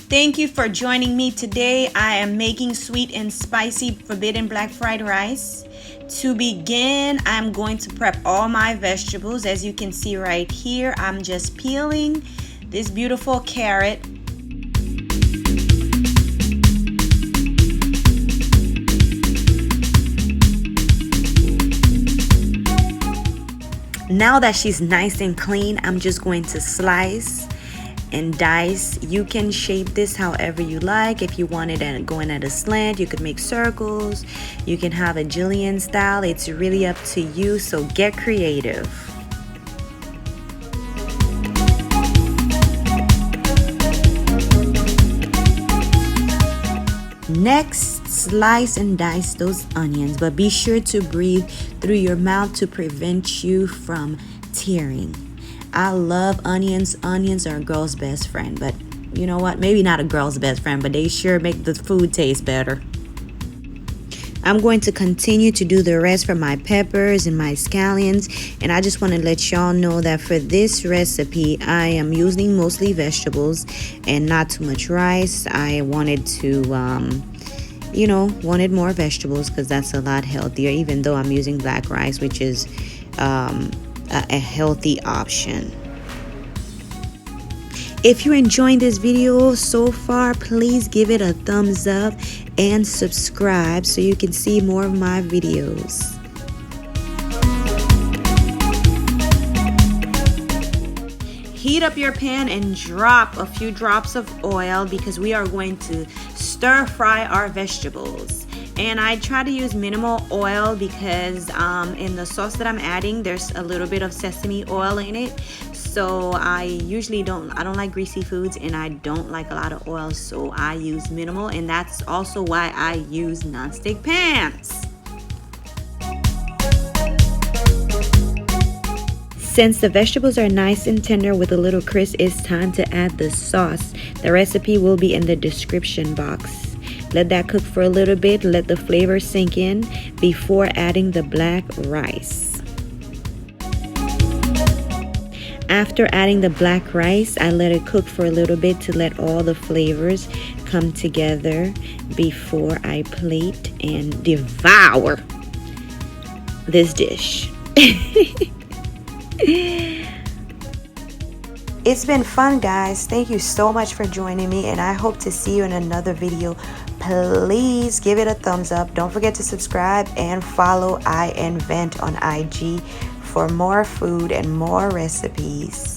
Thank you for joining me today. I am making sweet and spicy forbidden black fried rice. To begin, I'm going to prep all my vegetables. As you can see right here, I'm just peeling this beautiful carrot. Now that she's nice and clean, I'm just going to slice and dice. You can shape this however you like. If you want it going at a slant, you could make circles. You can have a julienne style. It's really up to you, so get creative. Next, slice and dice those onions, but be sure to breathe through your mouth to prevent you from tearing. I love onions. Onions are a girl's best friend, but you know what? Maybe not a girl's best friend, but they sure make the food taste better. I'm going to continue to do the rest for my peppers and my scallions, and I just want to let y'all know that for this recipe I am using mostly vegetables and not too much rice. I wanted to wanted more vegetables because that's a lot healthier, even though I'm using black rice, which is a healthy option. If you're enjoying this video so far, please give it a thumbs up and subscribe so you can see more of my videos. Heat up your pan and drop a few drops of oil because we are going to stir fry our vegetables. And I try to use minimal oil because in the sauce that I'm adding, there's a little bit of sesame oil in it. So I usually don't like greasy foods, and I don't like a lot of oil, so I use minimal, and that's also why I use nonstick pans. Since the vegetables are nice and tender with a little crisp, it's time to add the sauce. The recipe will be in the description box. Let that cook for a little bit, let the flavor sink in before adding the black rice. After adding the black rice, I let it cook for a little bit to let all the flavors come together before I plate and devour this dish. It's been fun, guys. Thank you so much for joining me, and I hope to see you in another video. Please give it a thumbs up. Don't forget to subscribe and follow I Invent on IG for more food and more recipes.